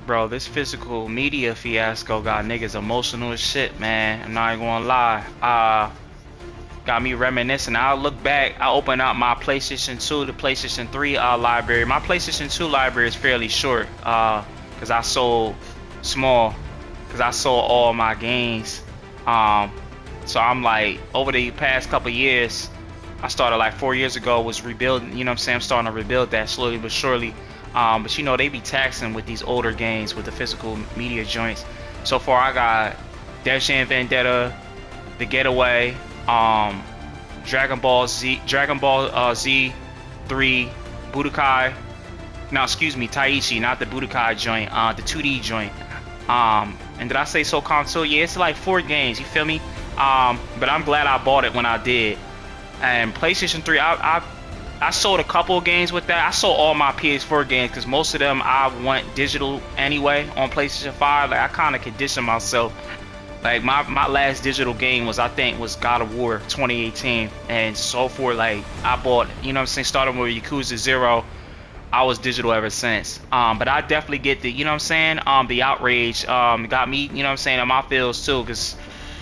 Bro, this physical media fiasco got niggas emotional as shit, man. I'm not even gonna lie. Got me reminiscing. I'll look back. I open up my PlayStation 2 to PlayStation 3 library. My PlayStation 2 library is fairly short, cause I sold small, cause I sold all my games. Um, so I'm like, over the past couple years, I started like 4 years ago, was rebuilding. You know what I'm saying? I'm starting to rebuild that slowly but surely. But you know they be taxing with these older games with the physical media joints. So far I got Dash and Vendetta, The Getaway, um, Dragon Ball Z 3, Budokai. No, excuse me, Taichi, not the Budokai joint, the 2D joint. And did I say SOCOM 2? Yeah, it's like 4 games. You feel me? But I'm glad I bought it when I did. And PlayStation 3, I sold a couple of games with that. I sold all my PS4 games because most of them I want digital anyway on PlayStation 5. Like I kind of conditioned myself. Like my last digital game was, I think, was God of War 2018, and so forth. Like I bought, you know what I'm saying, starting with Yakuza 0. I was digital ever since. But I definitely get the, you know what I'm saying, the outrage got me, you know what I'm saying, in my feels too, because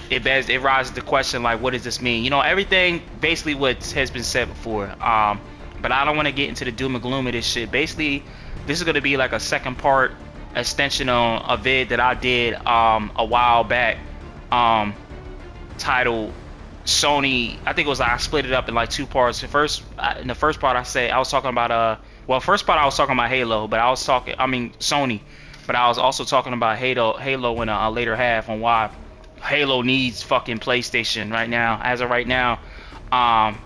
it rises the question, like, what does this mean? You know, everything basically what has been said before. But I don't want to get into the doom and gloom of this shit. Basically, this is gonna be like a second part extension on a vid that I did a while back, titled Sony. I think it was like, I split it up in like 2 parts. In the first part I said I was talking about well, first part I was talking about Halo, but I mean Sony, but I was also talking about Halo in a later half on why Halo needs fucking PlayStation right now, as of right now.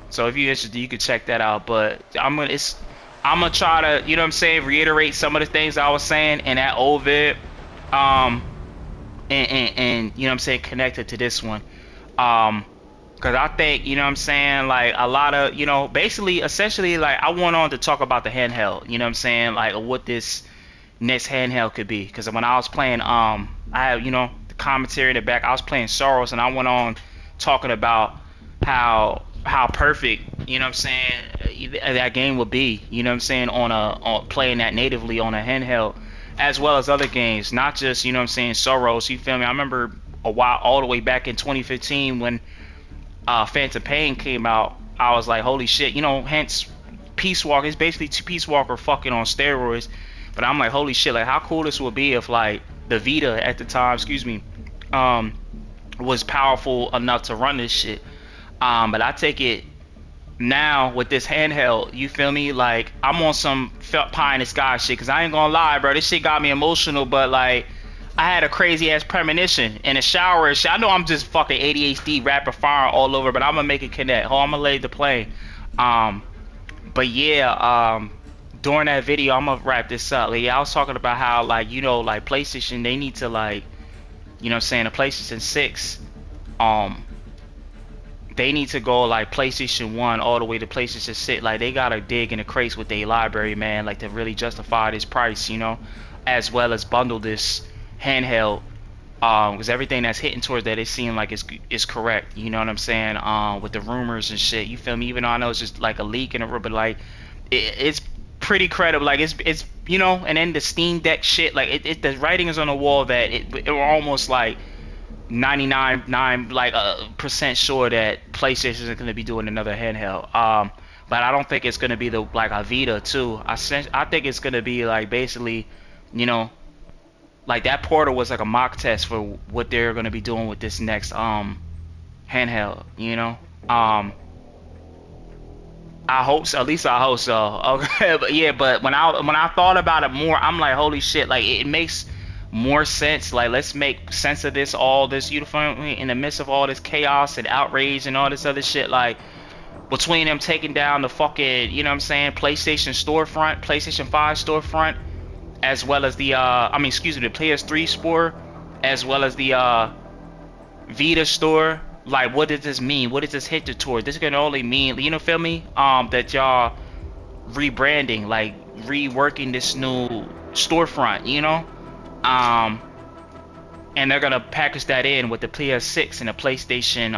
So if you're interested, you could check that out. But I'm gonna try to, you know what I'm saying, reiterate some of the things I was saying in that old vid, and you know what I'm saying, connected to this one. Because I think, you know what I'm saying, like a lot of, you know, basically, essentially, like I went on to talk about the handheld, you know what I'm saying, like what this next handheld could be. Because when I was playing, I had, you know, the commentary in the back, I was playing Sorrows, and I went on talking about how perfect, you know what I'm saying, that game would be, you know what I'm saying, on playing that natively on a handheld, as well as other games, not just, you know what I'm saying, Sorrows, you feel me? I remember a while, all the way back in 2015 when Phantom Pain came out. I was like, holy shit, you know, hence Peace Walker. It's basically Peace Walker fucking on steroids. But I'm like, holy shit, like how cool this would be if like the Vita at the time, excuse me, was powerful enough to run this shit. But I take it now with this handheld, you feel me? Like I'm on some pie in the sky shit. Cause I ain't gonna lie, bro, this shit got me emotional. But like, I had a crazy ass premonition in the shower and shit. I know I'm just fucking ADHD rapid fire all over, but I'm gonna make it connect. Oh, I'm gonna lay the plane. Um, but yeah, during that video, I'm gonna wrap this up. Like, yeah, I was talking about how, like, you know, like PlayStation, they need to, like, you know what I'm saying, the PlayStation 6, um, they need to go like PlayStation 1 all the way to PlayStation 6. Like they gotta dig in the crates with their library, man, like to really justify this price, you know, as well as bundle this handheld. Because everything that's hitting towards that, it seems like it's correct. You know what I'm saying? With the rumors and shit. You feel me? Even though I know it's just like a leak and a rumor, but like it's pretty credible. Like it's you know. And then the Steam Deck shit, like the writing is on the wall that it almost like 99.9 like percent sure that PlayStation isn't going to be doing another handheld. But I don't think it's going to be the like a Vita too. I think it's going to be like basically, you know, like that Portal was like a mock test for what they're going to be doing with this next handheld. You know, I hope so. At least I hope so. Okay, but yeah, but when I thought about it more, I'm like, holy shit! Like it makes more sense. Like let's make sense of this, all this uniformly in the midst of all this chaos and outrage and all this other shit. Like between them taking down the fucking, you know what I'm saying, PlayStation storefront, PlayStation 5 storefront, as well as the I mean, excuse me, the PS3 store, as well as the Vita store. Like, what does this mean? What does this hit toward? This can only mean, you know, feel me? That y'all rebranding, like reworking this new storefront, you know? Um, and they're gonna package that in with the PS6 and the PlayStation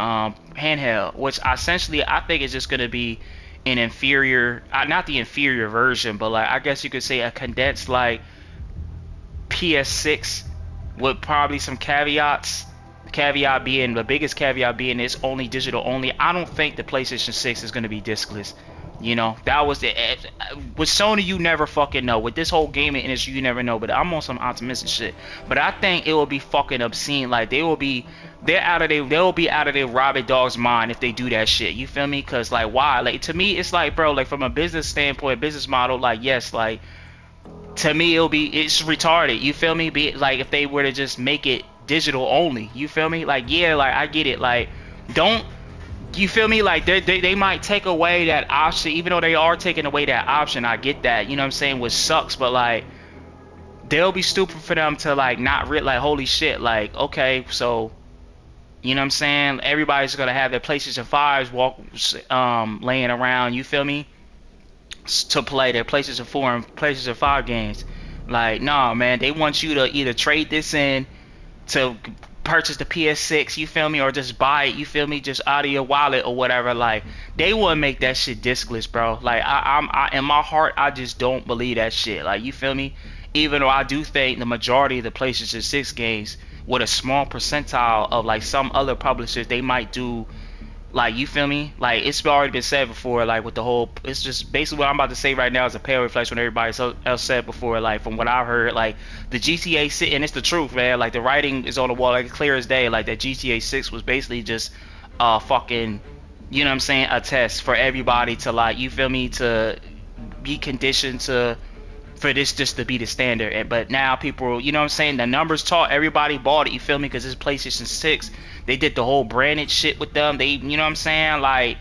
handheld, which essentially I think is just gonna be an inferior, not the inferior version, but like I guess you could say a condensed like PS6 with probably some caveats. Caveat being, the biggest caveat being, it's only digital only. I don't think the PlayStation 6 is going to be discless. You know, that was the with Sony, you never fucking know. With this whole gaming industry, you never know. But I'm on some optimistic shit. But I think it will be fucking obscene. Like they'll be out of their rabid dog's mind if they do that shit. You feel me? Cause like why? Like to me, it's like, bro, like from a business standpoint, business model, like yes, like to me it's retarded. You feel me? Be like if they were to just make it digital only. You feel me? Like yeah, like I get it. Like don't. You feel me? Like they might take away that option, even though they are taking away that option. I get that, you know what I'm saying, which sucks, but like they'll be stupid for them to like not like holy shit, like okay, so you know what I'm saying, everybody's gonna have their PlayStation 5s laying around, you feel me, to play their PlayStation 4 and PlayStation 5 games. Like nah man, they want you to either trade this in to purchase the PS6, you feel me, or just buy it, you feel me, just out of your wallet or whatever. Like they wouldn't make that shit discless, bro. Like I in my heart, I just don't believe that shit. Like you feel me, even though I do think the majority of the PlayStation 6 games, with a small percentile of like some other publishers, they might do. Like you feel me? Like it's already been said before. Like with the whole, it's just basically what I'm about to say right now is a pale reflection on everybody else said before. Like from what I've heard, like the GTA 6, and it's the truth, man. Like the writing is on the wall, like clear as day. Like that GTA 6 was basically just fucking, you know what I'm saying, a test for everybody to like, you feel me, to be conditioned to for this just to be the standard. But now people, you know what I'm saying, the numbers talk, everybody bought it, you feel me, because it's PlayStation 6. They did the whole branded shit with them. They, you know what I'm saying, like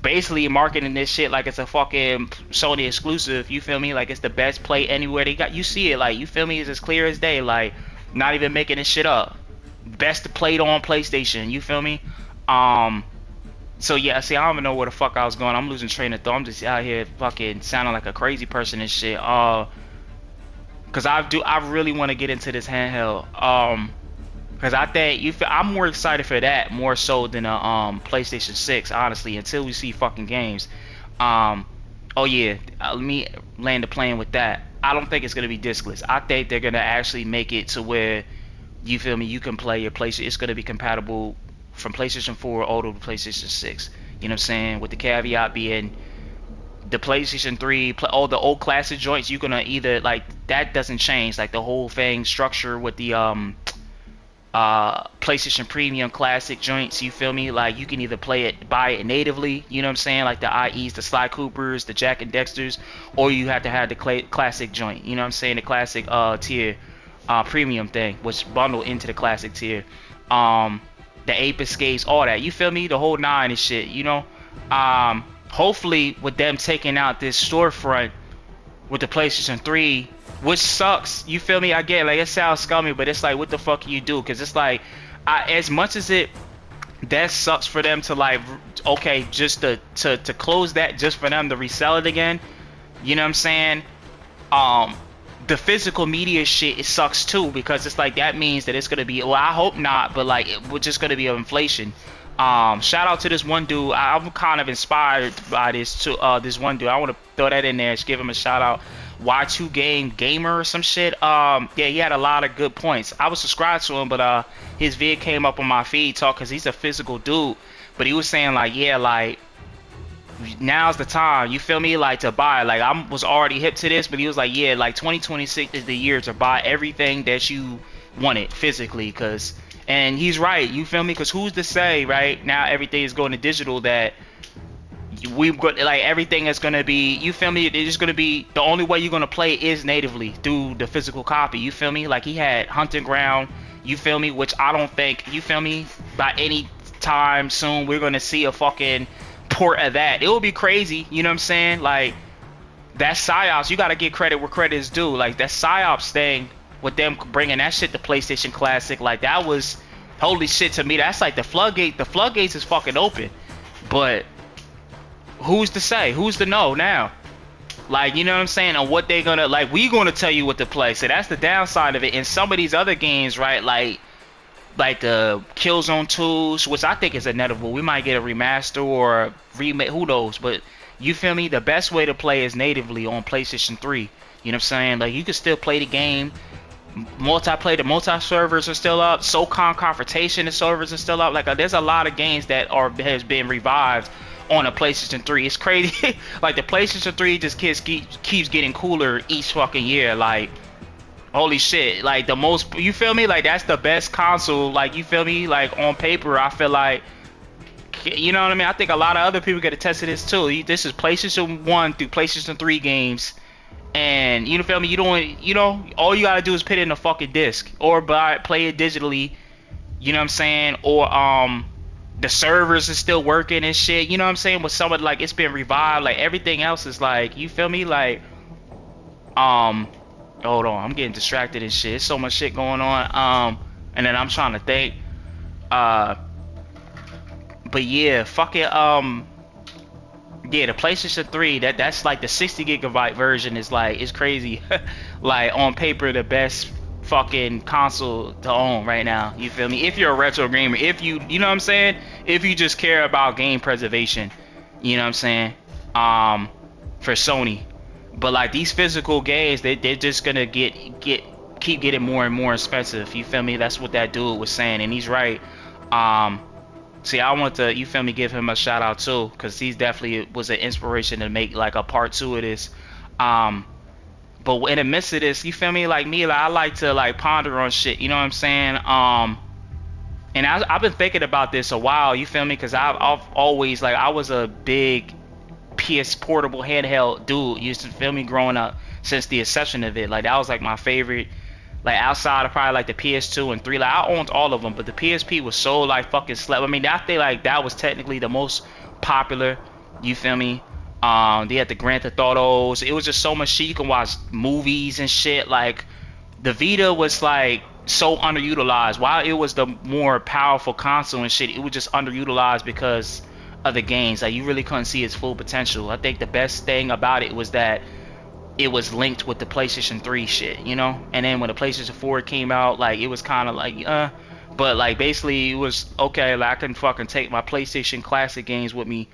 basically marketing this shit like it's a fucking Sony exclusive, you feel me, like it's the best play anywhere. They got, you see it, like you feel me, it's as clear as day, like not even making this shit up. Best played on PlayStation, you feel me. So yeah, see, I don't even know where the fuck I was going. I'm losing train of thought. I'm just out here fucking sounding like a crazy person and shit. Cause I really want to get into this handheld. Cause I think I'm more excited for that more so than a PlayStation 6, honestly. Until we see fucking games. Oh yeah, let me land the plane with that. I don't think it's gonna be discless. I think they're gonna actually make it to where, you feel me, you can play your PlayStation. It's gonna be compatible from PlayStation 4 all to PlayStation 6. You know what I'm saying? With the caveat being the PlayStation 3, all the old classic joints, you're gonna either like that doesn't change. Like the whole thing structure with the PlayStation Premium Classic joints, you feel me? Like you can either buy it natively, you know what I'm saying? Like the IEs, the Sly Coopers, the Jack and Dexters, or you have to have the classic joint. You know what I'm saying? The classic tier, premium thing, which bundle into the classic tier. The ape escapes, all that, you feel me, the whole nine and shit, you know. Hopefully with them taking out this storefront with the PlayStation 3, which sucks, you feel me, I get it, like it sounds scummy, but it's like what the fuck can you do? Because it's like as much as that sucks for them to like, okay, just to close that, just for them to resell it again, you know what I'm saying. The physical media shit, it sucks too, because it's like that means that it's gonna be, well, I hope not, but like we're just gonna be of inflation. Shout out to this one dude. I'm kind of inspired by this this one dude. I want to throw that in there, just give him a shout out. Y2 Gamer or some shit. Yeah, he had a lot of good points. I was subscribed to him, but his vid came up on my feed because he's a physical dude. But he was saying like, yeah, like now's the time, you feel me, like to buy. Like I was already hip to this, but he was like, yeah, like 2026 is the year to buy everything that you wanted physically, cause, and he's right, you feel me, cause who's to say right now everything is going to digital that we've got, like everything is gonna be, you feel me, it's just gonna be, the only way you're gonna play is natively through the physical copy, you feel me. Like he had Hunting Ground, you feel me, which I don't think, you feel me, by any time soon we're gonna see a fucking port of that. It will be crazy, you know what I'm saying. Like that PsyOps, you gotta give credit where credit is due. Like that PsyOps thing with them bringing that shit to PlayStation Classic, like that was holy shit to me. That's like the floodgates is fucking open. But who's to say, who's to know now, like, you know what I'm saying, and what they gonna, like, we gonna tell you what to play. So that's the downside of it. And some of these other games, right, like the Killzone 2s, which I think is inevitable. We might get a remaster or a remake, who knows. But you feel me, the best way to play is natively on PlayStation 3. You know what I'm saying? Like you can still play the game multiplayer, the multi servers are still up. SOCON confrontation, the servers are still up. Like there's a lot of games that are has been revived on a PlayStation 3. It's crazy. Like the PlayStation 3 just keeps getting cooler each fucking year. Like holy shit. Like the most, you feel me? Like that's the best console. Like you feel me? Like on paper, I feel like, you know what I mean? I think a lot of other people get attest to this too. This is PlayStation 1 through PlayStation 3 games. And you feel me? You don't, all you gotta do is put it in a fucking disc or play it digitally. You know what I'm saying? Or the servers is still working and shit. You know what I'm saying? With some of like it's been revived. Like everything else is like, you feel me? Like hold on, I'm getting distracted and shit. There's so much shit going on. And then I'm trying to think. But yeah, fucking yeah, the PlayStation 3, that's like the 60 gigabyte version is like, it's crazy. Like on paper, the best fucking console to own right now. You feel me? If you're a retro gamer, if you know what I'm saying? If you just care about game preservation, you know what I'm saying? For Sony. But like these physical games, they're just gonna keep getting more and more expensive. You feel me? That's what that dude was saying, and he's right. See, I want to, you feel me, give him a shout out too, because he's definitely was an inspiration to make like a part 2 of this. But in the midst of this, you feel me, like me, like I like to like ponder on shit, you know what I'm saying? And I've been thinking about this a while, you feel me, because I've always, like, I was a big PS portable handheld dude, used to feel me, growing up since the inception of it. Like that was like my favorite. Like outside of probably like the PS2 and 3, like I owned all of them, but the PSP was so like fucking slept. I mean, I think like that was technically the most popular. You feel me? They had the Grand Theft Autos. It was just so much shit. You can watch movies and shit. Like the Vita was like so underutilized. While it was the more powerful console and shit, it was just underutilized because of the games. Like you really couldn't see its full potential. I think the best thing about it was that it was linked with the PlayStation 3 shit, you know? And then when the PlayStation 4 came out, like, it was kind of like, but, like, basically, it was, okay, like, I can fucking take my PlayStation Classic games with me.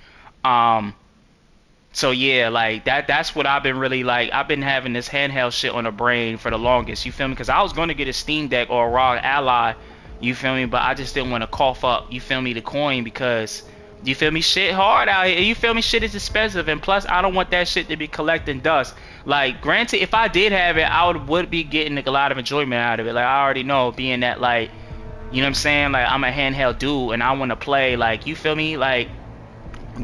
So, yeah, like, that's what I've been really, like, I've been having this handheld shit on the brain for the longest, you feel me? Because I was going to get a Steam Deck or a ROG Ally, you feel me? But I just didn't want to cough up, you feel me, the coin, because you feel me, shit hard out here, you feel me, shit is expensive, and plus I don't want that shit to be collecting dust. Like granted, if I did have it, I would be getting a lot of enjoyment out of it. Like I already know, being that, like, you know what I'm saying, like I'm a handheld dude and I want to play, like, you feel me, like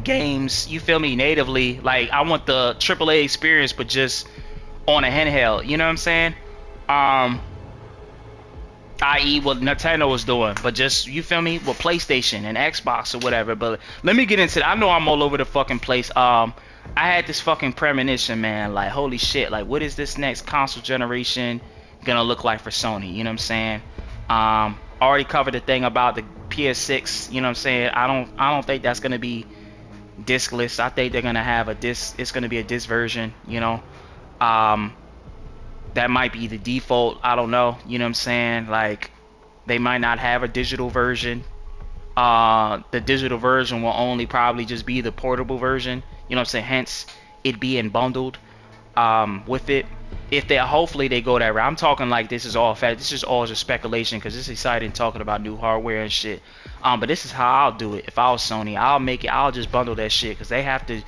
games, you feel me, natively. Like I want the AAA experience, but just on a handheld, you know what I'm saying? I.e. what Nintendo was doing, but just, you feel me, with PlayStation and Xbox or whatever. But let me get into it. I know I'm all over the fucking place. I had this fucking premonition, man, like holy shit, like what is this next console generation gonna look like for Sony? You know what I'm saying? Already covered the thing about the PS6, you know what I'm saying? I don't think that's gonna be discless. I think they're gonna have a disc, it's gonna be a disc version, you know. That might be the default, I don't know, you know what I'm saying? Like they might not have a digital version. The digital version will only probably just be the portable version, you know what I'm saying? Hence it being bundled with it. If they, hopefully they go that route. I'm talking like this is all fact, this is all just speculation, because it's exciting talking about new hardware and shit. But this is how I'll do it. If I was Sony, I'll just bundle that shit, because they have to,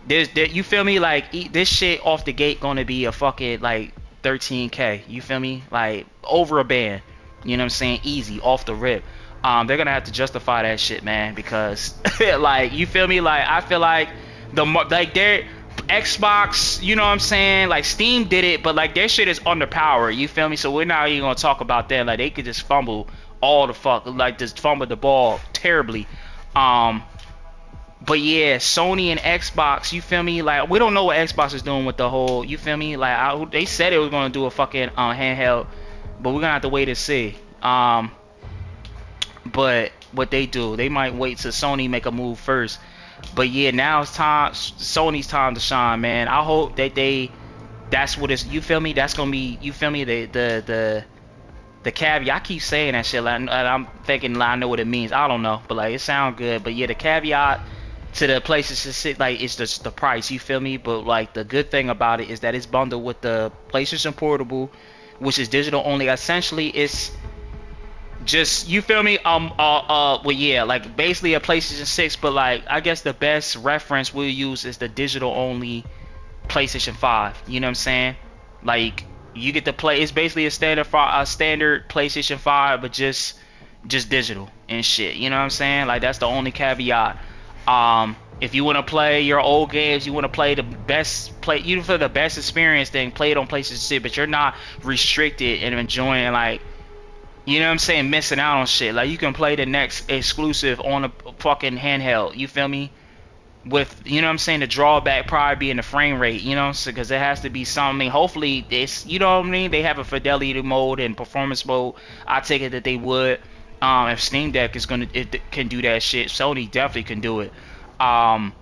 you feel me, like this shit off the gate gonna be a fucking like 13K, you feel me, like over a band, you know what I'm saying, easy off the rip. They're gonna have to justify that shit, man, because like, you feel me, like I feel like their Xbox, you know what I'm saying, like Steam did it, but like their shit is underpowered, you feel me, so we're not even gonna talk about that. Like they could just fumble all the fuck, like just fumble the ball terribly. But yeah, Sony and Xbox, you feel me, like we don't know what Xbox is doing with the whole, you feel me, like they said it was gonna do a fucking handheld, but we're gonna have to wait and see. But what they do, they might wait till Sony make a move first. But yeah, now it's time, Sony's time to shine, man. I hope that that's what it's, you feel me, that's gonna be, you feel me, the caveat. I keep saying that shit, like, I'm thinking, like, I know what it means. I don't know, but like it sounds good. But yeah, the caveat to the places to sit, like, it's just the price, you feel me. But like the good thing about it is that it's bundled with the PlayStation Portable, which is digital only. Essentially, it's just, you feel me, well, yeah, like basically a PlayStation 6, but like I guess the best reference we'll use is the digital only PlayStation 5. You know what I'm saying? Like, you get to play. It's basically a standard PlayStation 5, but just digital and shit. You know what I'm saying? Like, that's the only caveat. If you want to play your old games, you want to play the best play, you for the best experience, then play it on PlayStation 6. But you're not restricted and enjoying, like, you know what I'm saying, missing out on shit. Like, you can play the next exclusive on a fucking handheld. You feel me? With, you know what I'm saying, the drawback probably being the frame rate, you know, so because it has to be something. Hopefully it's, you know what I mean, they have a fidelity mode and performance mode. I take it that they would. If Steam Deck is gonna, it can do that shit, Sony definitely can do it. um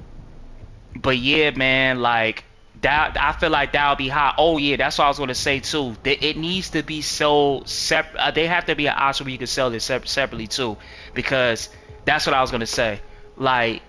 but yeah, man, like that, I feel like that'll be hot. Oh yeah, that's what I was gonna say too. It needs to be sold separate. They have to be an option where you can sell this separately too, because that's what I was gonna say. Like,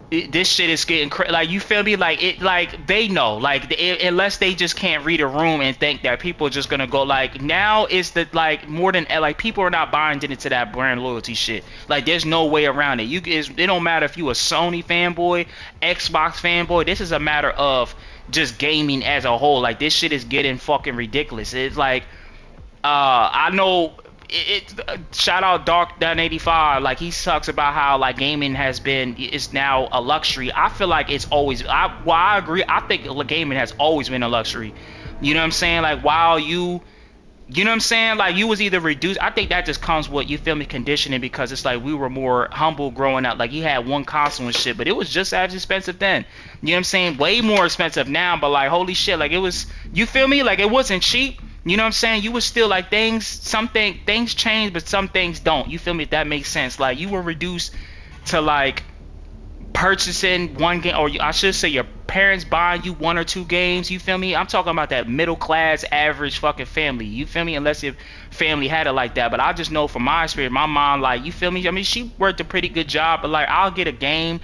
this shit is getting like, you feel me, like it, like they know, like unless they just can't read a room and think that people are just gonna go, like, now is the, like, more than, like, people are not buying into that brand loyalty shit. Like, there's no way around it. It don't matter if you a Sony fanboy, Xbox fanboy. This is a matter of just gaming as a whole. Like, this shit is getting fucking ridiculous. It's like, I know shout out Dark Down 85. Like, he talks about how, like, gaming has been, is now a luxury. I feel like it's always, I agree. I think gaming has always been a luxury. You know what I'm saying? Like, while you know what I'm saying, like, you was either reduced. I think that just comes with, you feel me, conditioning, because it's like we were more humble growing up. Like, you had one console and shit, but it was just as expensive then. You know what I'm saying? Way more expensive now, but like, holy shit, like, it was, you feel me, like, it wasn't cheap. You know what I'm saying? You was still like, things change, but some things don't. You feel me? If that makes sense. Like, you were reduced to, like, purchasing one game, or I should say your parents buying you one or two games. You feel me? I'm talking about that middle class average fucking family. You feel me? Unless your family had it like that. But I just know from my experience, my mom, like, you feel me, I mean, she worked a pretty good job, but like, I'll get a game,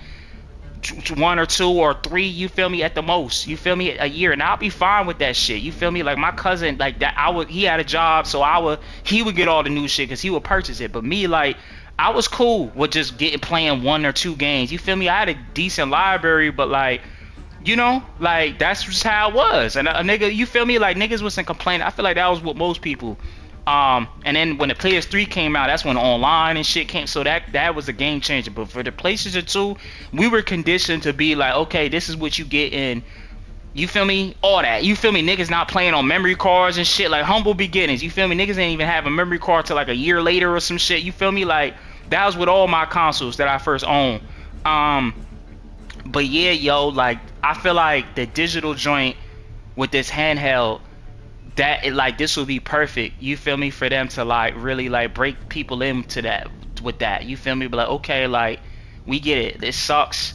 one or two or three, you feel me, at the most, you feel me, a year, and I'll be fine with that shit. You feel me? Like, my cousin, like that, he had a job, so he would get all the new shit because he would purchase it. But me, like, I was cool with just playing one or two games. You feel me? I had a decent library, but like, you know, like, that's just how it was. And a nigga, you feel me, like, niggas wasn't complaining. I feel like that was what most people. And then when the PS3 came out, that's when online and shit came. So that was a game changer. But for the PlayStation 2, we were conditioned to be like, okay, this is what you get in. You feel me? All that. You feel me? Niggas not playing on memory cards and shit. Like, humble beginnings. You feel me? Niggas ain't even have a memory card till like a year later or some shit. You feel me? Like, that was with all my consoles that I first owned. But yeah, yo, like, I feel like the digital joint with this handheld, that it, like, this would be perfect, you feel me, for them to, like, really, like, break people into that with that. You feel me? But like, okay, like, we get it. This sucks.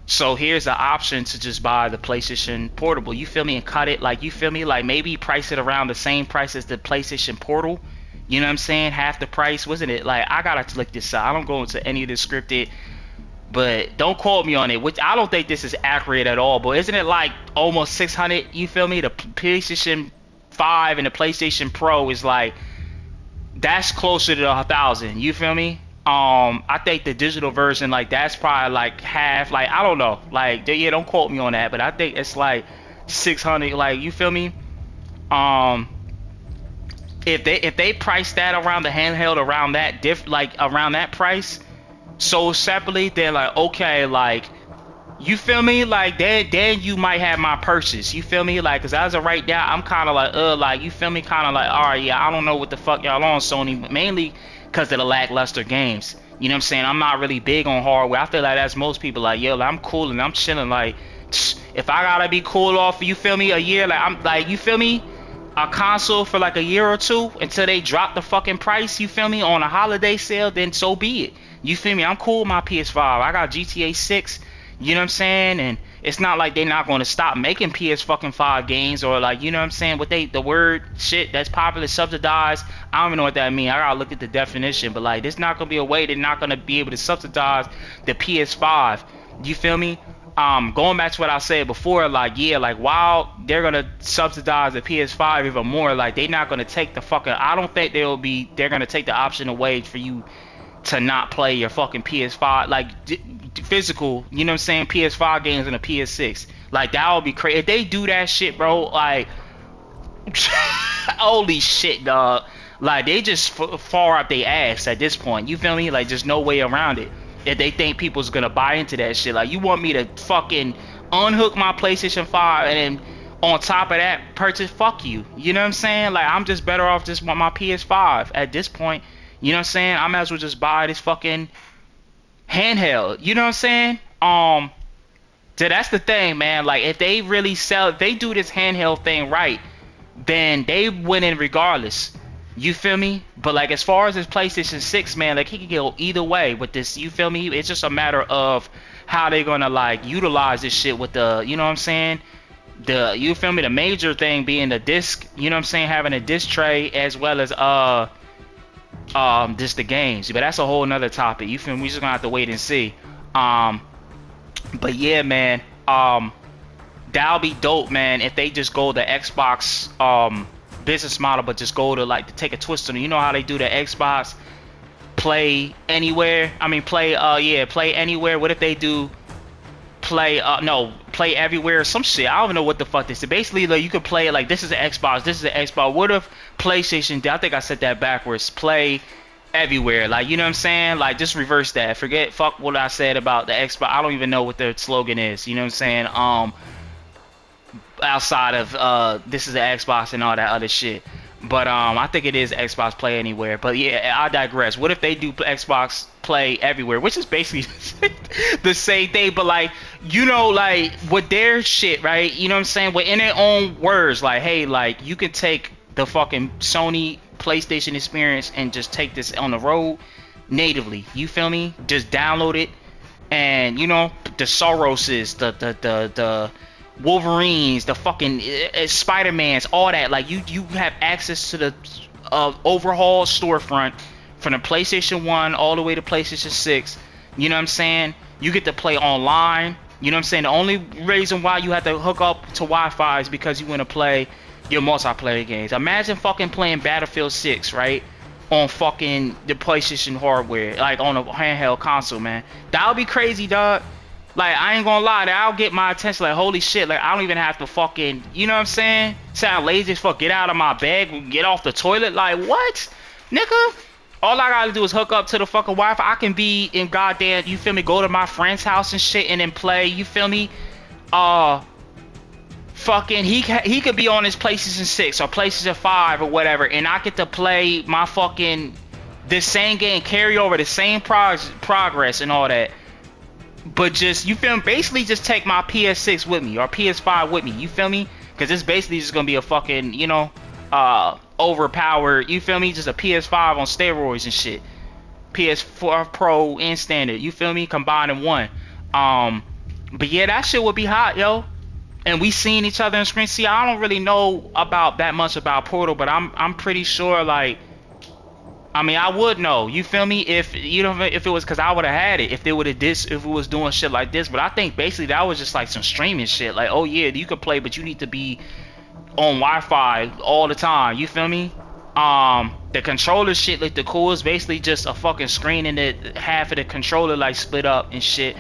So here's the option to just buy the PlayStation Portable. You feel me? And cut it, like, you feel me? Like, maybe price it around the same price as the PlayStation Portal. You know what I'm saying? Half the price, wasn't it? Like, I gotta look this up. I don't go into any of this scripted, but don't quote me on it, which I don't think this is accurate at all. But isn't it like almost 600? You feel me? The PlayStation 5 and the PlayStation Pro is like, that's closer to 1,000. You feel me? I think the digital version, like, that's probably like half. Like, I don't know. Like, yeah, don't quote me on that, but I think it's like 600. Like, you feel me? Um, if they price that around the handheld around that like around that price, so separately, they're like, okay, like, you feel me, like, then you might have my purchase. You feel me? Like, because as of right now, I'm kind of like, like, you feel me, kind of like, all right, yeah, I don't know what the fuck y'all on, Sony, but mainly because of the lackluster games. You know what I'm saying? I'm not really big on hardware. I feel like that's most people. Like, yo, like, I'm cool and I'm chilling. Like, if I gotta be cool off, you feel me, a year, like, I'm like, you feel me, a console for like a year or two until they drop the fucking price, you feel me, on a holiday sale, then so be it. You feel me? I'm cool with my PS5. I got GTA 6. You know what I'm saying? And it's not like they're not going to stop making PS fucking 5 games, or like, you know what I'm saying? What the word shit that's popular, subsidized. I don't even know what that means. I gotta look at the definition. But like, there's not gonna be a way they're not gonna be able to subsidize the PS5. You feel me? Going back to what I said before, like, yeah, like, while they're gonna subsidize the PS5 even more, like, they're not gonna take the fucking, I don't think they're gonna take the option away for you to not play your fucking PS5, like, physical, you know what I'm saying, PS5 games in a PS6. Like, that would be crazy if they do that shit, bro. Like, holy shit, dog. Like, they just far up their ass at this point. You feel me? Like, there's no way around it. If they think people's gonna buy into that shit, like, you want me to fucking unhook my PlayStation 5 and then on top of that purchase, fuck you. You know what I'm saying? Like, I'm just better off just want my PS5 at this point. You know what I'm saying? I might as well just buy this fucking handheld. You know what I'm saying? So that's the thing, man. Like, if they really sell, if they do this handheld thing right, then they winning regardless. You feel me? But like, as far as his PlayStation 6, man, like, he could go either way with this. You feel me? It's just a matter of how they gonna like utilize this shit with the, you know what I'm saying? The, you feel me? The major thing being the disc. You know what I'm saying? Having a disc tray as well as just the games. But that's a whole nother topic. You feel me? We just gonna have to wait and see. But yeah, man. That'll be dope, man, if they just go the Xbox business model, but just go to like to take a twist on it. You know how they do the Xbox play anywhere? I mean, play anywhere. What if they do play play everywhere? Some shit. I don't even know what the fuck this is. Basically, like, you could play it like, this is an Xbox, this is an Xbox. What if PlayStation? I think I said that backwards. Play everywhere, like, you know what I'm saying? Like, just reverse that. Fuck what I said about the Xbox. I don't even know what their slogan is. You know what I'm saying? Outside of this is the Xbox and all that other shit. But I think it is Xbox Play Anywhere. But yeah, I digress. What if they do Xbox Play Everywhere, which is basically the same thing, but like, you know, like with their shit, right? You know what I'm saying? Within their own words, like, hey, like, you can take the fucking Sony PlayStation experience and just take this on the road natively. You feel me? Just download it, and you know, the Soroses, the Wolverines, the fucking Spider-Mans, all that. Like, you have access to the overhaul storefront from the PlayStation 1 all the way to PlayStation 6. You know what I'm saying? You get to play online. You know what I'm saying? The only reason why you have to hook up to Wi-Fi is because you want to play your multiplayer games. Imagine fucking playing Battlefield 6, right? On fucking the PlayStation hardware, like on a handheld console, man. That would be crazy, dog. Like, I ain't gonna lie, that'll get my attention. Like, holy shit, like, I don't even have to fucking, you know what I'm saying? Sound lazy as fuck. Get out of my bed, get off the toilet. Like, what? Nigga? All I gotta do is hook up to the fucking Wi-Fi. I can be in goddamn, you feel me, go to my friend's house and shit and then play, you feel me? Fucking, he could be on his PlayStation 6 or PlayStation 5 or whatever, and I get to play my fucking, the same game, carry over the same progress and all that. But just, you feel me, basically just take my PS6 with me or PS5 with me, you feel me? Because it's basically just gonna be a fucking, you know, overpowered, you feel me, just a PS5 on steroids and shit. PS4 Pro and standard, you feel me, combined in one. But yeah, that shit would be hot, yo. And we seen each other on screen. See, I don't really know about that much about Portal, but I'm pretty sure, like, I mean, I would know, you feel me, if, you know, if it was, because I would have had it if they would have if it was doing shit like this. But I think basically that was just like some streaming shit, like, oh yeah, you can play, but you need to be on Wi-Fi all the time, you feel me? The controller shit, like, the coolest, basically just a fucking screen and the half of the controller like split up and shit.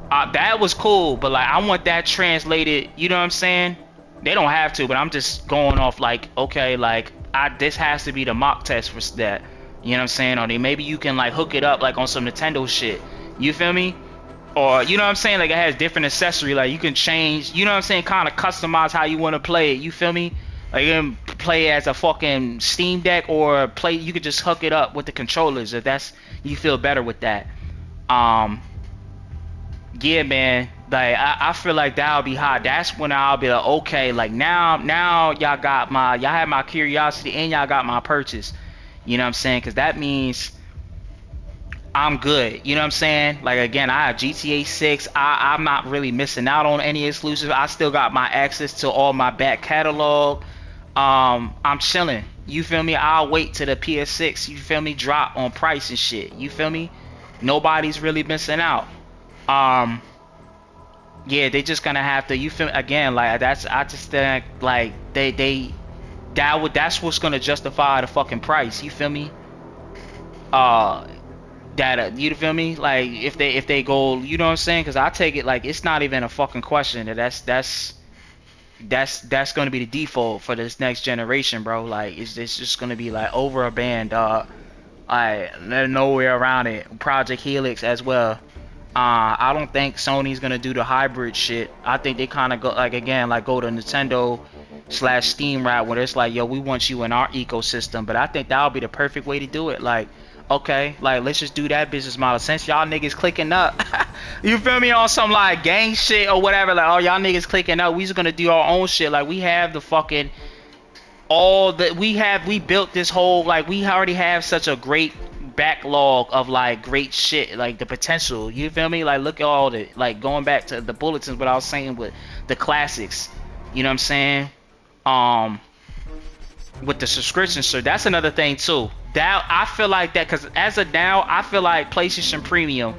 That was cool, but like, I want that translated, you know what I'm saying? They don't have to, but I'm just going off like, okay, like, this has to be the mock test for that. You know what I'm saying? Or maybe you can like hook it up like on some Nintendo shit. You feel me? Or, you know what I'm saying? Like, it has different accessory. Like, you can change, you know what I'm saying? Kind of customize how you want to play it. You feel me? Like, you can play it as a fucking Steam Deck, or play, you could just hook it up with the controllers if that's, you feel better with that. Yeah, man. Like, I feel like that'll be hot. That's when I'll be like, okay, like, now y'all have my curiosity and y'all got my purchase. You know what I'm saying? Because that means I'm good. You know what I'm saying? Like, again, I have GTA 6. I'm not really missing out on any exclusives. I still got my access to all my back catalog. I'm chilling. You feel me? I'll wait till the PS6, you feel me, drop on price and shit. You feel me? Nobody's really missing out. Yeah, they just gonna have to. You feel again? Like that's. I just think like that's what's gonna justify the fucking price. You feel me? Uh, that you feel me? Like if they go, you know what I'm saying? Because I take it like it's not even a fucking question. That's gonna be the default for this next generation, bro. Like it's just gonna be like over a band, there's no way around it. Project Helix as well. I don't think Sony's gonna do the hybrid shit. I think they kind of go like again, like go to Nintendo slash Steam route where it's like, yo, we want you in our ecosystem. But I think that'll be the perfect way to do it. Like, okay, like let's just do that business model. Since y'all niggas clicking up, you feel me, on some like gang shit or whatever. Like, oh, y'all niggas clicking up, we just gonna do our own shit. Like we have the fucking all that we built this whole like we already have such a great backlog of like great shit, like the potential, you feel me? Like look at all the like going back to the bulletins, what I was saying with the classics, you know what I'm saying? um with the subscription, so that's another thing too. That I feel like that because as of now I feel like PlayStation Premium,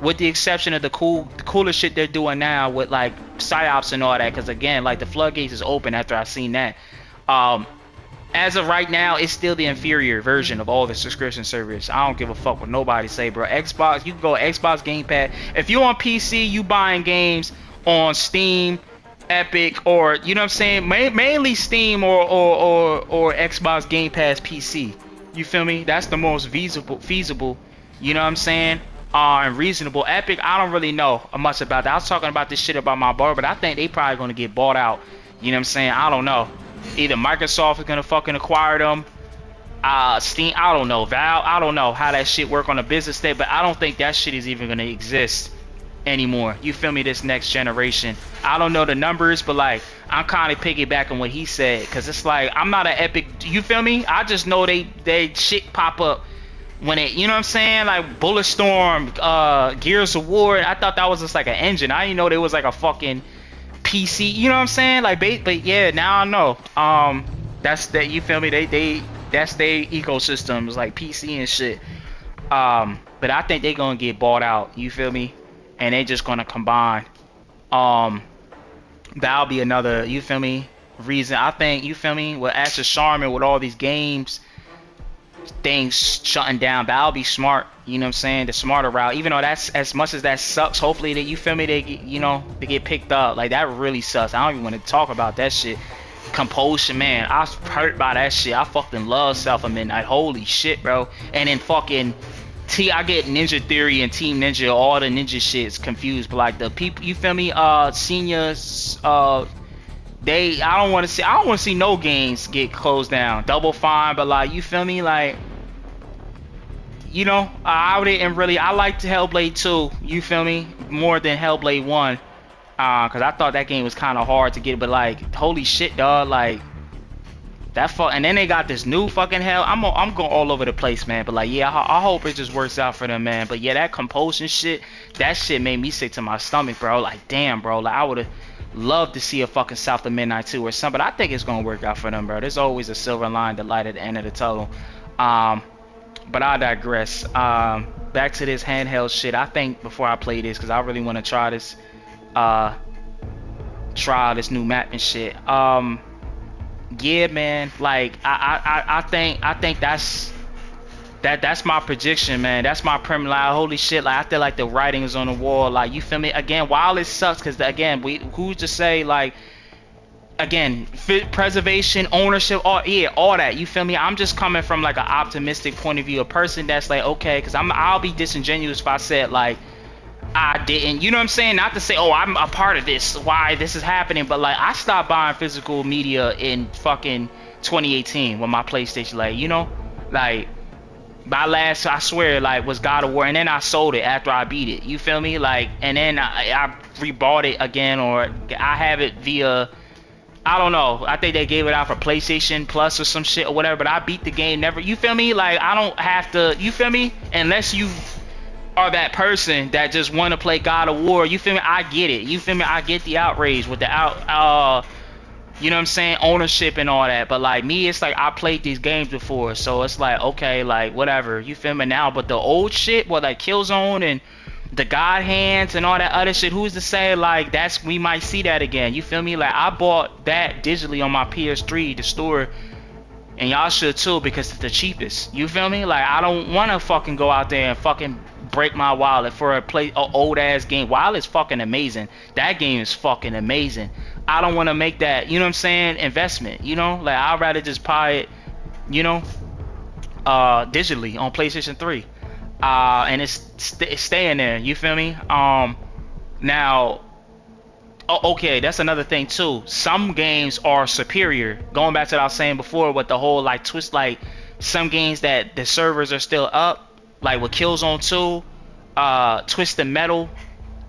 with the exception of the cooler shit they're doing now with like psyops and all that, because again like the floodgates is open after I seen that. um as of right now, it's still the inferior version of all the subscription service. I don't give a fuck what nobody say, bro. Xbox, you can go Xbox Game Pass. If you on PC, you buying games on Steam, Epic, or you know what I'm saying, mainly Steam or Xbox Game Pass PC. You feel me? That's the most feasible. You know what I'm saying? And reasonable. Epic, I don't really know much about that. I was talking about this shit about my bar, but I think they probably gonna get bought out. You know what I'm saying? I don't know. Either Microsoft is gonna fucking acquire them, Steam, I don't know, Valve, I don't know how that shit work on a business day, but I don't think that shit is even gonna exist anymore. You feel me? This next generation, I don't know the numbers, but like I'm kind of piggybacking what he said, because it's like I'm not an Epic, you feel me? I just know they shit pop up when it, you know what I'm saying, like Bulletstorm, Gears of War. I thought that was just like an engine. I didn't know there was like a fucking PC, you know what I'm saying? Like, but yeah, now I know. That's that. You feel me? They that's their ecosystems, like PC and shit. But I think they gonna get bought out. You feel me? And they just gonna combine. Um, that'll be another. You feel me? Reason I think, you feel me, with Asher Sharman with all these games things shutting down, that'll be smart. You know what I'm saying? The smarter route, even though that's, as much as that sucks, hopefully that, you feel me, they get, you know, they get picked up. Like that really sucks. I don't even want to talk about that shit. Compulsion, man, I was hurt by that shit. I fucking love Self Midnight. Holy shit, bro. And then fucking I get Ninja Theory and Team Ninja, all the ninja shit's confused. But like the people, you feel me, seniors, I don't want to see no games get closed down. Double Fine, but like, you feel me, like, you know, I didn't really, I liked Hellblade 2, you feel me, more than Hellblade 1, because I thought that game was kind of hard to get, but like, holy shit, dog, like, and then they got this new fucking hell. I'm going all over the place, man, but like, yeah, I hope it just works out for them, man. But yeah, that compulsion shit, that shit made me sick to my stomach, bro. Like, damn, bro, like, I would have love to see a fucking South of Midnight 2 or something, but I think it's gonna work out for them, bro. There's always a silver line, the light at the end of the tunnel. But I digress. Back to this handheld shit. I think before I play this, because I really want to try this, new map and shit. Yeah, man. Like I think that's my prediction, man. That's my premier. Like, holy shit, like I feel like the writing is on the wall. Like, you feel me? Again, while it sucks, because again, who's to say, like, again, preservation, ownership, all that. You feel me? I'm just coming from like an optimistic point of view, a person that's like, okay, because I'll be disingenuous if I said like I didn't, you know what I'm saying? Not to say, oh, I'm a part of this, why this is happening, but like I stopped buying physical media in fucking 2018 when my PlayStation, like, you know, like my last, I swear, like, was God of War, and then I sold it after I beat it. You feel me? Like, and then I rebought it again, or I have it via, I don't know, I think they gave it out for PlayStation Plus or some shit or whatever, but I beat the game never, you feel me? Like, I don't have to, you feel me? Unless you are that person that just want to play God of War, you feel me? I get it. You feel me? I get the outrage with the you know what I'm saying, ownership and all that. But like me, it's like I played these games before, so it's like, okay, like whatever, you feel me now. But the old shit, what, like Killzone and the God hands and all that other shit. Who's to say like that's we might see that again? You feel me? Like I bought that digitally on my PS3, the store, and y'all should too because it's the cheapest. You feel me? Like I don't want to fucking go out there and fucking break my wallet for a old ass game. While it's fucking amazing, that game is fucking amazing. I don't want to make that, you know what I'm saying, investment. You know, like I'd rather just buy it, you know, digitally on PlayStation 3. And it's staying there. You feel me? Now, okay, that's another thing too. Some games are superior. Going back to what I was saying before with the whole like twist, like some games that the servers are still up, like with Killzone 2, Twisted Metal.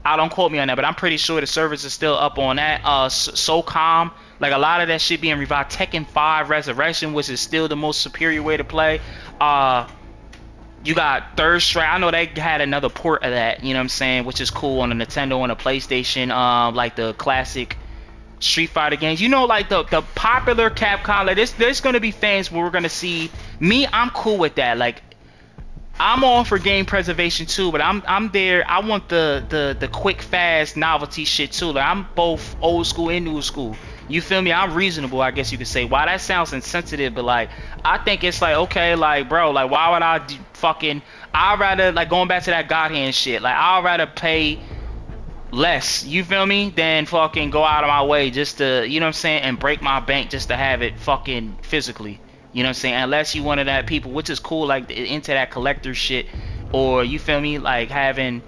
I don't quote me on that, but I'm pretty sure the servers are still up on that. SOCOM, like a lot of that shit being revived. Tekken 5 Resurrection, which is still the most superior way to play. You got Third Strike. I know they had another port of that, you know what I'm saying, which is cool on the Nintendo and the PlayStation. Like the classic Street Fighter games. You know, like the popular Capcom. Like there's gonna be fans where we're gonna see me. I'm cool with that. Like I'm all for game preservation too, but I'm there. I want the quick, fast novelty shit too. Like I'm both old school and new school. You feel me? I'm reasonable, I guess you could say. Why that sounds insensitive, but like I think it's like okay, like bro, like why would I fucking? I'd rather like going back to that God hand shit. Like I'd rather pay less, you feel me, than fucking go out of my way just to, you know what I'm saying, and break my bank just to have it fucking physically. You know what I'm saying? Unless you one of that people, which is cool, like into that collector shit, or you feel me, like having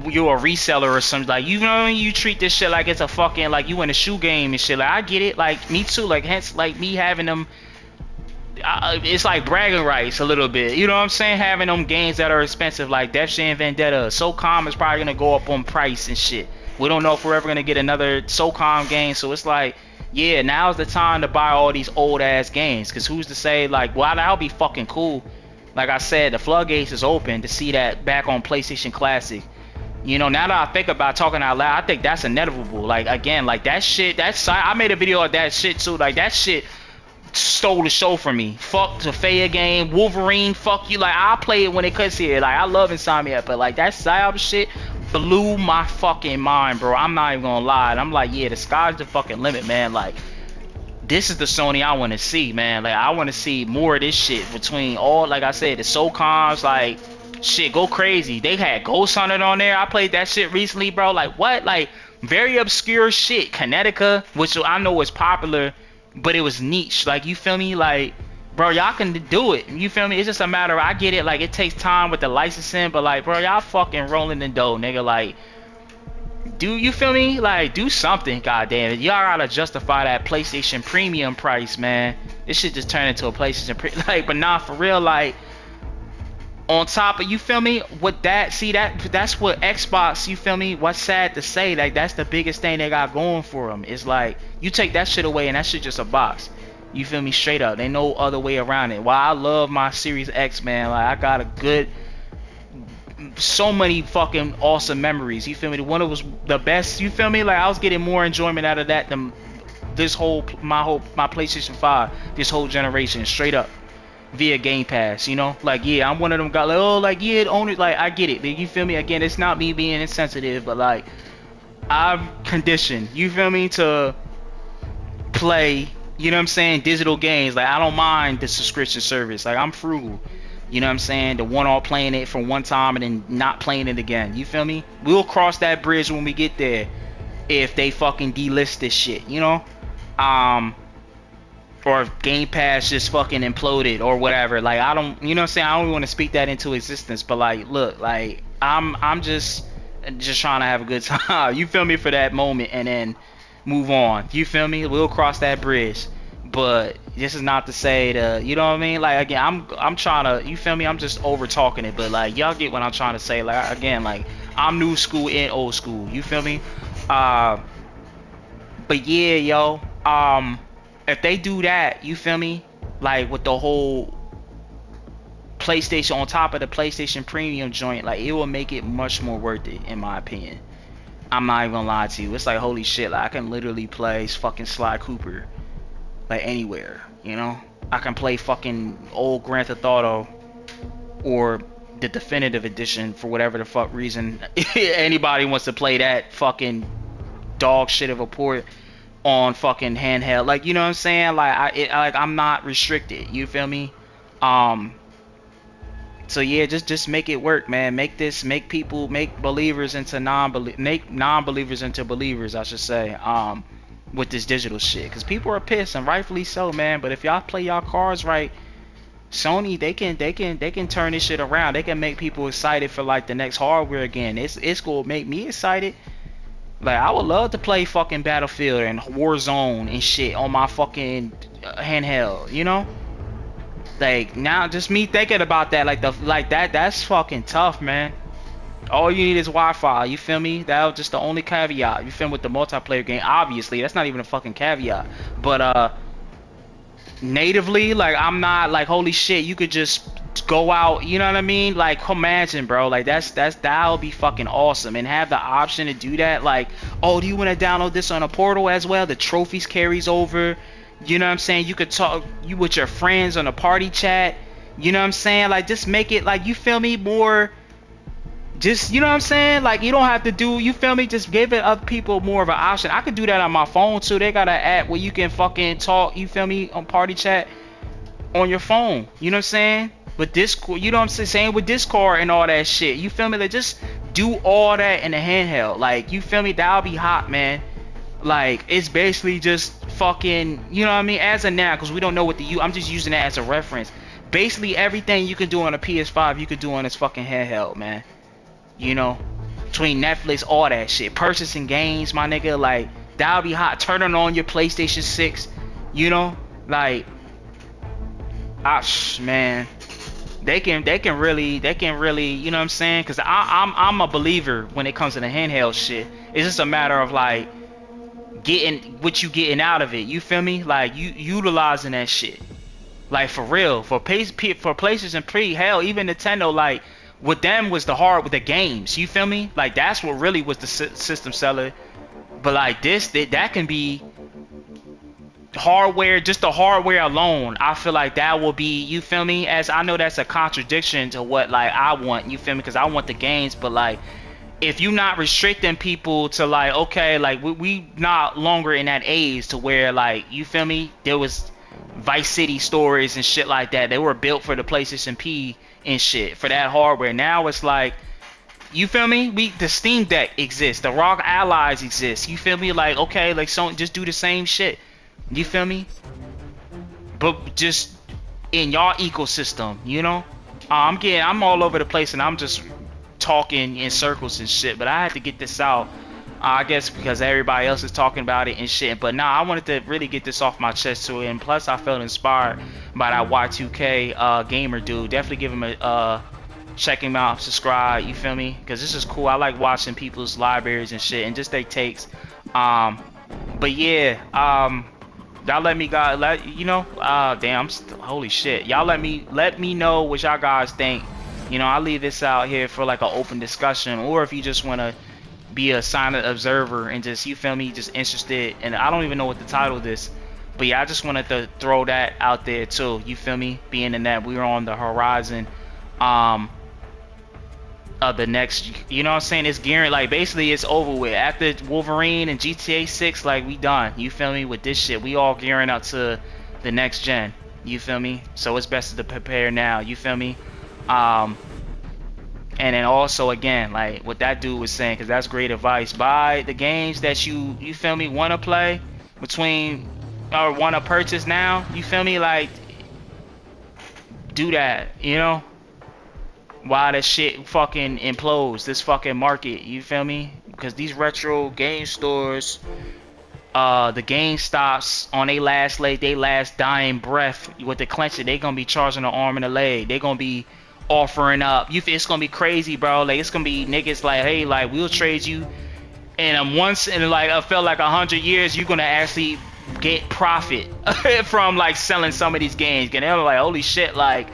you're a reseller or something. Like you know, you treat this shit like it's a fucking like you in a shoe game and shit. Like I get it, like me too. Like hence, like me having them, it's like bragging rights a little bit. You know what I'm saying? Having them games that are expensive, like Death Jam Vendetta, SOCOM is probably gonna go up on price and shit. We don't know if we're ever gonna get another SOCOM game, so it's like, yeah, now's the time to buy all these old ass games. Cause who's to say like, well, that'll be fucking cool. Like I said, the floodgates is open to see that back on PlayStation Classic. You know, now that I think about talking out loud, I think that's inevitable. Like again, like that shit. That's I made a video of that shit too. Like that shit stole the show from me. Fuck the Faya game, Wolverine, fuck you. Like I play it when it cuts here. Like I love Insomniac, but like that Psyop shit blew my fucking mind, bro. I'm not even gonna lie. And I'm like, yeah, the sky's the fucking limit, man. Like this is the Sony I want to see, man. Like I want to see more of this shit between all, like I said, the SOCOMs, like shit, go crazy. They had Ghost Hunter on there. I played that shit recently, bro. Like what? Like very obscure shit. Kinetica, which I know is popular, but it was niche. Like you feel me? Like bro, y'all can do it. You feel me? It's just a matter of, I get it, like it takes time with the licensing, but like bro, y'all fucking rolling the dough, nigga. Like do you feel me? Like do something, goddamn it. Y'all gotta justify that PlayStation Premium price, man. This shit just turned into a PlayStation like, but nah, for real, like on top of, you feel me, with that, see that's what Xbox, you feel me, what's sad to say, like that's the biggest thing they got going for them. It's like you take that shit away and that shit just a box. You feel me? Straight up, ain't no other way around it. While I love my Series X, man, like I got a good, so many fucking awesome memories. You feel me? The one that was the best, you feel me, like I was getting more enjoyment out of that than this whole my PlayStation 5 this whole generation, straight up, via Game Pass. You know, like yeah, I'm one of them guys like, oh, like yeah, own it. Like I get it, you feel me? Again, it's not me being insensitive, but like I'm conditioned, you feel me, to play, you know what I'm saying, digital games. Like I don't mind the subscription service. Like I'm frugal, you know what I'm saying, the one all playing it for one time and then not playing it again. You feel me? We'll cross that bridge when we get there, if they fucking delist this shit, you know, or if Game Pass just fucking imploded or whatever. Like I don't, you know what I'm saying, I don't want to speak that into existence, but like look, like I'm just trying to have a good time, you feel me, for that moment and then move on. You feel me? We'll cross that bridge. But this is not to say to, you know what I mean, like again, I'm trying to, you feel me, I'm just over talking it, but like y'all get what I'm trying to say. Like again, like I'm new school and old school, you feel me? But yeah, yo, if they do that, you feel me, like with the whole PlayStation on top of the PlayStation Premium joint, like it will make it much more worth it, in my opinion. I'm not even gonna lie to you. It's like holy shit, like I can literally play fucking Sly Cooper like anywhere, you know. I can play fucking old Grand Theft Auto or the definitive edition for whatever the fuck reason anybody wants to play that fucking dog shit of a port on fucking handheld. Like, you know what I'm saying? Like like I'm not restricted. You feel me? Um so yeah, just make it work, man. Make people, make believers into make non-believers into believers, I should say. With this digital shit, cuz people are pissed, and rightfully so, man. But if y'all play y'all cards right, Sony, they can turn this shit around. They can make people excited for like the next hardware again. It's gonna make me excited. Like, I would love to play fucking Battlefield and Warzone and shit on my fucking handheld, you know? Like, now just me thinking about that, that's fucking tough, man. All you need is Wi-Fi, you feel me? That was just the only caveat. You feel me? With the multiplayer game, obviously, that's not even a fucking caveat. But natively, like, I'm not like, holy shit, you could just go out, you know what I mean? Like, imagine, bro, like, that would be fucking awesome. And have the option to do that. Like, oh, do you want to download this on a portal as well? The trophies carries over, you know what I'm saying? You could talk you with your friends on a party chat, you know what I'm saying? Like, just make it, like, you feel me, more, just, you know what I'm saying? Like, you don't have to do, you feel me? Just give it other people more of an option. I could do that on my phone too. They got an app where you can fucking talk, you feel me, on party chat on your phone. You know what I'm saying? With Discord, you know what I'm saying? Same with Discord and all that shit. You feel me? Like, just do all that in the handheld. Like, you feel me? That'll be hot, man. Like, it's basically just fucking, you know what I mean? As of now, because we don't know what I'm just using that as a reference. Basically, everything you can do on a PS5, you could do on this fucking handheld, man. You know, between Netflix, all that shit, purchasing games, my nigga, like, that'll be hot. Turning on your PlayStation 6, you know, like, man, they can really, you know what I'm saying? Because I'm a believer when it comes to the handheld shit. It's just a matter of like getting what you getting out of it. You feel me? Like, you utilizing that shit. Like, for real, for PlayStation Pre, hell, even Nintendo, like, with them was with the games. You feel me? Like, that's what really was the system seller. But like this, that can be hardware, just the hardware alone. I feel like that will be, you feel me? As I know that's a contradiction to what like I want, you feel me? Because I want the games, but like, if you not restricting people to like, okay, like we not longer in that age to where, like, you feel me, there was Vice City stories and shit like that. They were built for the PlayStation P and shit, for that hardware. Now it's like, you feel me? The Steam Deck exists, the ROG Allies exist. You feel me? Like, okay, like, so just do the same shit. You feel me? But just in y'all ecosystem, you know? I'm all over the place, and I'm just talking in circles and shit. But I had to get this out, I guess because everybody else is talking about it and shit. But nah, I wanted to really get this off my chest too. And plus, I felt inspired by that Y2K gamer dude. Definitely give him a check him out, subscribe. You feel me? Because this is cool. I like watching people's libraries and shit, and just their takes. But yeah, y'all let me you know, damn, holy shit, y'all let me know what y'all guys think. You know, I'll leave this out here for like an open discussion, or if you just want to be a silent observer and just, you feel me, just interested. And I don't even know what the title of this, but yeah, I just wanted to throw that out there too. You feel me? Being in that we're on the horizon of the next, you know what I'm saying, it's gearing, like, basically it's over with. After Wolverine and GTA 6, like, we done, you feel me, with this shit. We all gearing up to the next gen, you feel me? So it's best to prepare now, you feel me? And then also, again, like what that dude was saying, because that's great advice, buy the games that you feel me, want to play between, or want to purchase now, you feel me, like, do that, you know, while that shit fucking implodes, this fucking market, you feel me? Because these retro game stores, the game stops on their last leg, they last dying breath with the clenching, they gonna be charging an arm and a leg. They gonna be offering up, it's gonna be crazy, bro. Like, it's gonna be niggas like, hey, like, we'll trade you, and once in like, I felt like 100 years, you're gonna actually get profit from like selling some of these games. And they're like, holy shit, like,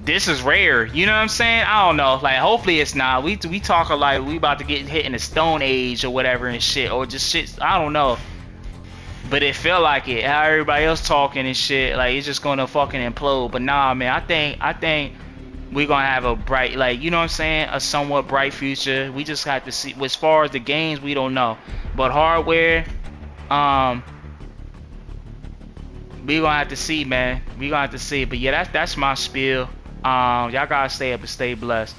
this is rare, you know what I'm saying? I don't know, like, hopefully it's not. We talking like we about to get hit in the Stone Age or whatever and shit, or just shit, I don't know. But it felt like it, how everybody else talking and shit, like it's just gonna fucking implode. But nah, man, I think we're gonna have a bright, like, you know what I'm saying, a somewhat bright future. We just have to see. As far as the games, we don't know, but hardware, um we gonna have to see, man. We gonna have to see. But yeah, that's my spiel. Y'all gotta stay up and stay blessed.